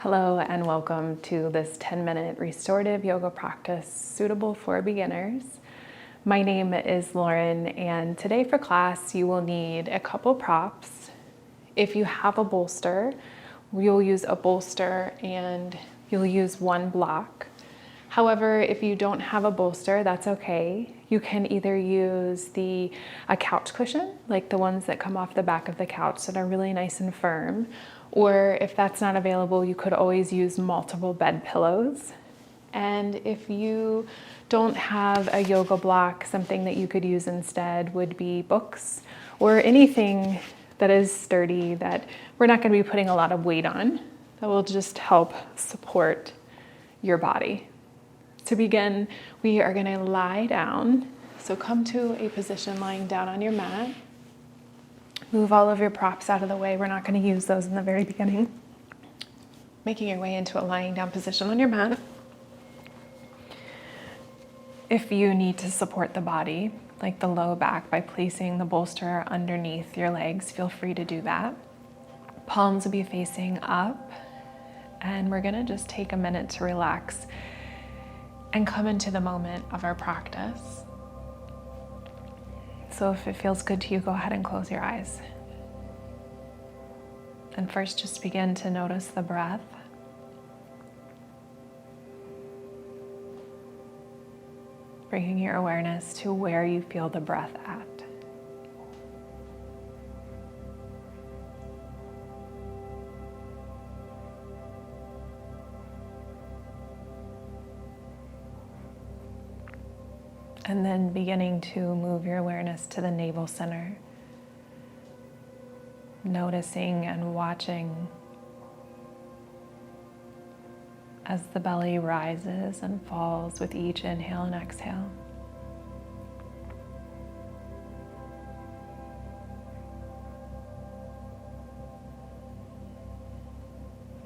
Hello and welcome to this 10-minute restorative yoga practice suitable for beginners. My name is Lauren, and today for class you will need a couple props. If you have a bolster, you'll use a bolster and you'll use one block. However, if you don't have a bolster, that's okay. You can either use a couch cushion, like the ones that come off the back of the couch that are really nice and firm, or if that's not available, you could always use multiple bed pillows. And if you don't have a yoga block, something that you could use instead would be books or anything that is sturdy that we're not going to be putting a lot of weight on, that will just help support your body. To begin, we are going to lie down. So come to a position lying down on your mat. Move all of your props out of the way. We're not going to use those in the very beginning. Making your way into a lying down position on your mat. If you need to support the body, like the low back, by placing the bolster underneath your legs, feel free to do that. Palms will be facing up, and we're going to just take a minute to relax and come into the moment of our practice. So if it feels good to you, go ahead and close your eyes. And first, just begin to notice the breath. Bringing your awareness to where you feel the breath at. And then beginning to move your awareness to the navel center. Noticing and watching as the belly rises and falls with each inhale and exhale.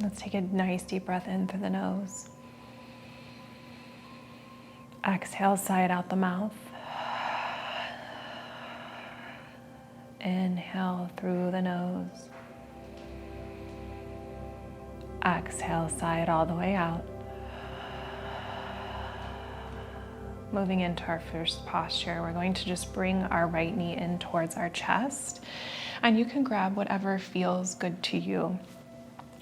Let's take a nice deep breath in through the nose. Exhale, sigh it out the mouth. Inhale through the nose. Exhale, sigh it all the way out. Moving into our first posture, we're going to just bring our right knee in towards our chest, and you can grab whatever feels good to you.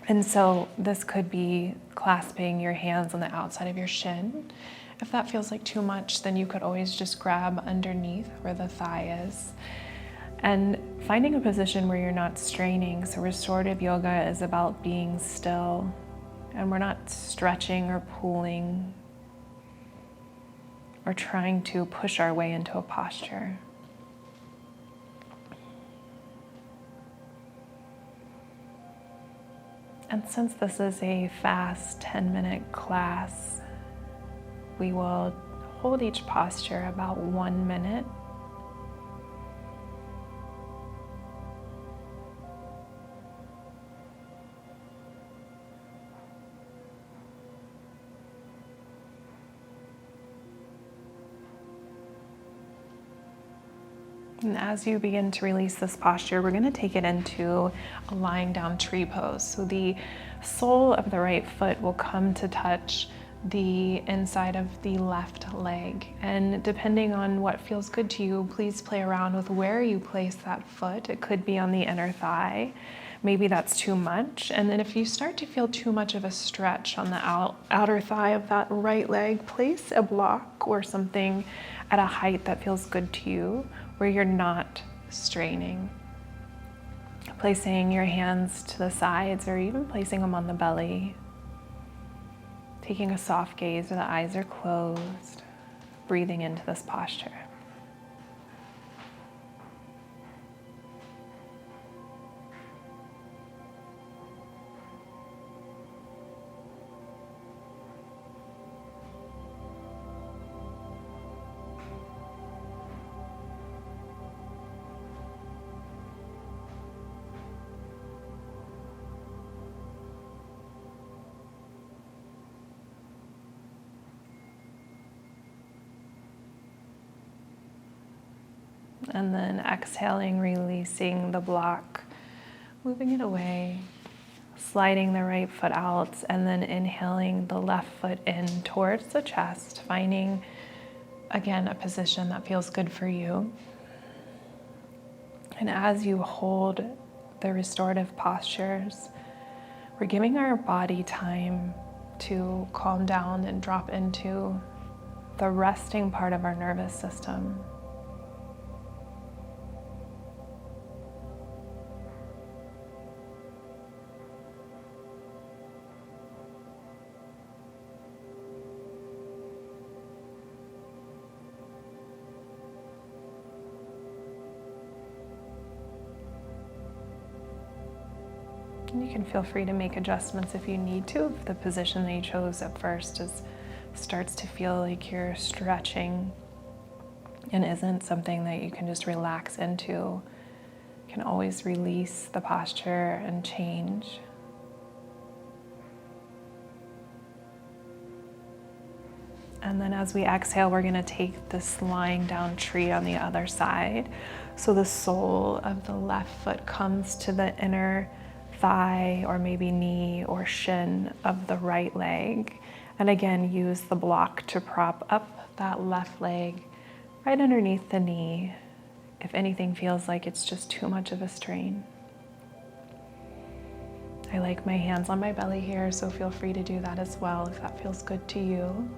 And so this could be clasping your hands on the outside of your shin. If that feels like too much, then you could always just grab underneath where the thigh is. And finding a position where you're not straining. So restorative yoga is about being still, and we're not stretching or pulling or trying to push our way into a posture. And since this is a fast 10-minute class, we will hold each posture about 1 minute. And as you begin to release this posture, we're going to take it into a lying down tree pose. So the sole of the right foot will come to touch the inside of the left leg. And depending on what feels good to you, please play around with where you place that foot. It could be on the inner thigh. Maybe that's too much. And then if you start to feel too much of a stretch on the outer thigh of that right leg, place a block or something at a height that feels good to you, where you're not straining. Placing your hands to the sides or even placing them on the belly. Taking a soft gaze where the eyes are closed, breathing into this posture. And then exhaling, releasing the block, moving it away, sliding the right foot out, and then inhaling the left foot in towards the chest, finding, again, a position that feels good for you. And as you hold the restorative postures, we're giving our body time to calm down and drop into the resting part of our nervous system. And you can feel free to make adjustments if you need to. If the position that you chose at first starts to feel like you're stretching and isn't something that you can just relax into, you can always release the posture and change. And then as we exhale, we're going to take this lying down tree on the other side. So the sole of the left foot comes to the inner thigh or maybe knee or shin of the right leg. And again, use the block to prop up that left leg right underneath the knee if anything feels like it's just too much of a strain. I like my hands on my belly here, so feel free to do that as well if that feels good to you.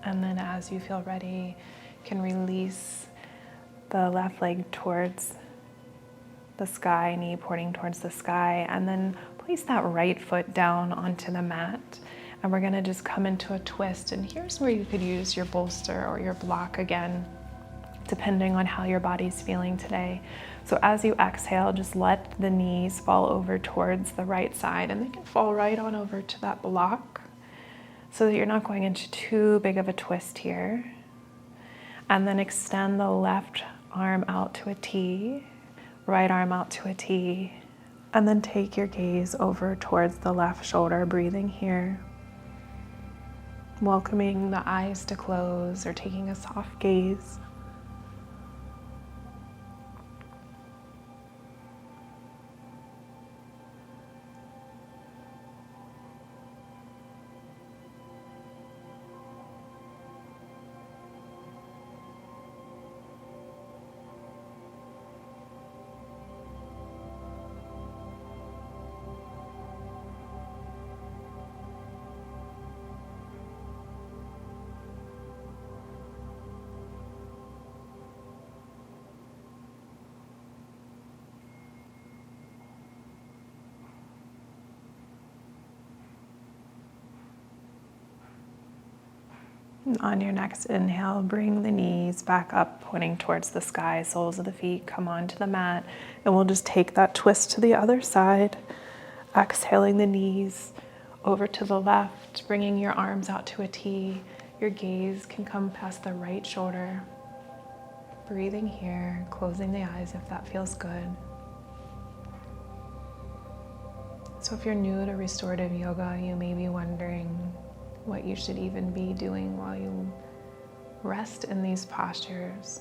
And then as you feel ready, you can release the left leg towards the sky, knee pointing towards the sky, and then place that right foot down onto the mat. And we're gonna just come into a twist. And here's where you could use your bolster or your block again, depending on how your body's feeling today. So as you exhale, just let the knees fall over towards the right side, and they can fall right on over to that block, so that you're not going into too big of a twist here. And then extend the left arm out to a T, right arm out to a T, and then take your gaze over towards the left shoulder, breathing here. Welcoming the eyes to close or taking a soft gaze. On your next inhale, bring the knees back up, pointing towards the sky. Soles of the feet come onto the mat, and we'll just take that twist to the other side. Exhaling the knees over to the left, bringing your arms out to a T. Your gaze can come past the right shoulder. Breathing here, closing the eyes if that feels good. So if you're new to restorative yoga, you may be wondering what you should even be doing while you rest in these postures.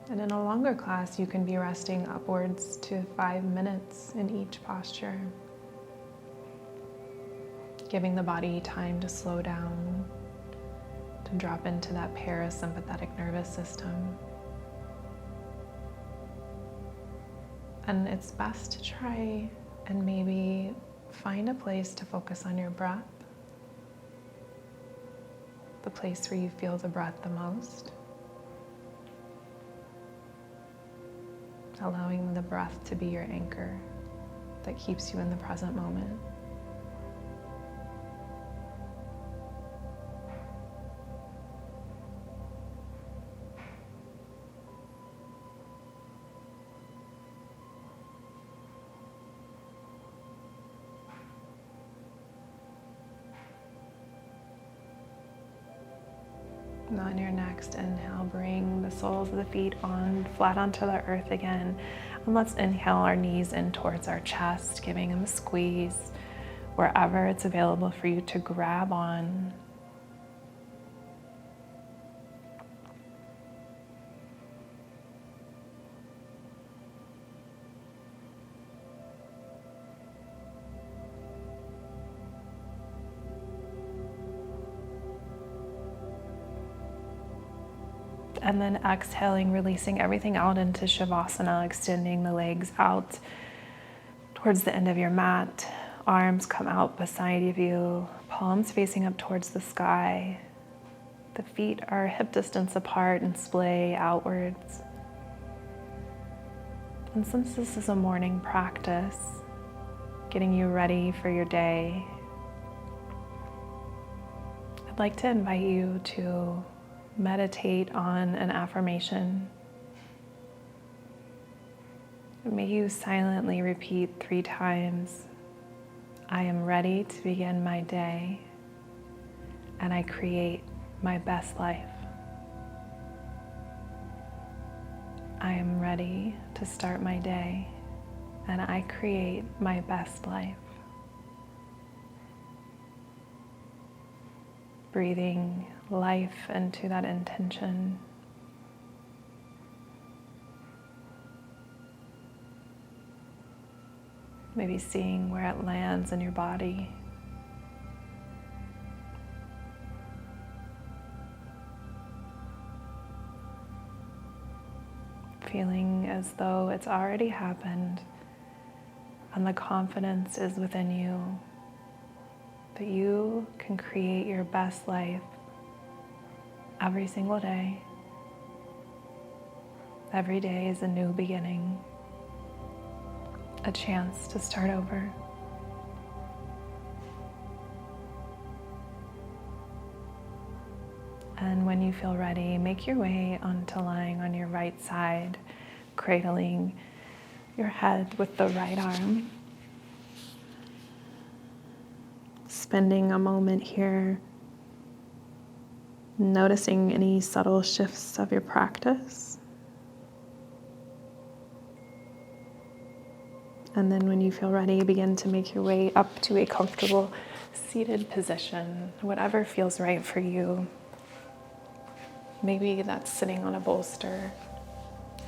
And in a longer class, you can be resting upwards to 5 minutes in each posture, giving the body time to slow down, to drop into that parasympathetic nervous system. And it's best to try and maybe find a place to focus on your breath. the place where you feel the breath the most. Allowing the breath to be your anchor that keeps you in the present moment. And on your next inhale, bring the soles of the feet flat onto the earth again. And let's inhale our knees in towards our chest, giving them a squeeze wherever it's available for you to grab on. And then exhaling, releasing everything out into Savasana, extending the legs out towards the end of your mat. Arms come out beside of you, palms facing up towards the sky. The feet are hip distance apart and splay outwards. And since this is a morning practice, getting you ready for your day, I'd like to invite you to meditate on an affirmation. May you silently repeat 3 times, I am ready to begin my day, and I create my best life. I am ready to start my day, and I create my best life. Breathing life into that intention. Maybe seeing where it lands in your body. Feeling as though it's already happened and the confidence is within you that you can create your best life every single day. Every day is a new beginning, a chance to start over. And when you feel ready, make your way onto lying on your right side, cradling your head with the right arm. Spending a moment here, noticing any subtle shifts of your practice. And then when you feel ready, begin to make your way up to a comfortable seated position, whatever feels right for you. Maybe that's sitting on a bolster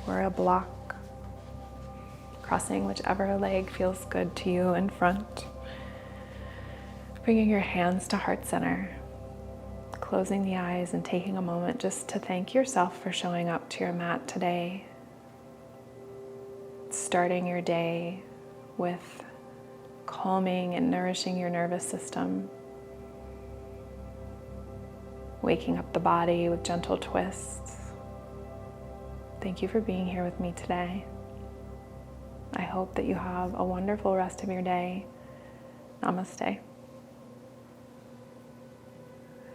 or a block, crossing whichever leg feels good to you in front. Bringing your hands to heart center, closing the eyes and taking a moment just to thank yourself for showing up to your mat today. Starting your day with calming and nourishing your nervous system. Waking up the body with gentle twists. Thank you for being here with me today. I hope that you have a wonderful rest of your day. Namaste.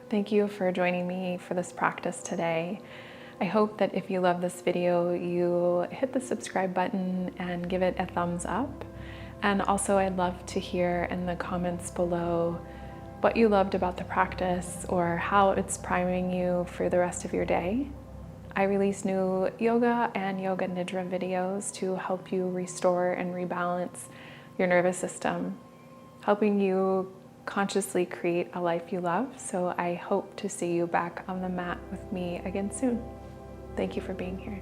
Thank you for joining me for this practice today. I hope that if you love this video, you hit the subscribe button and give it a thumbs up. And also I'd love to hear in the comments below what you loved about the practice or how it's priming you for the rest of your day. I release new yoga and yoga nidra videos to help you restore and rebalance your nervous system, helping you consciously create a life you love. So I hope to see you back on the mat with me again soon. Thank you for being here.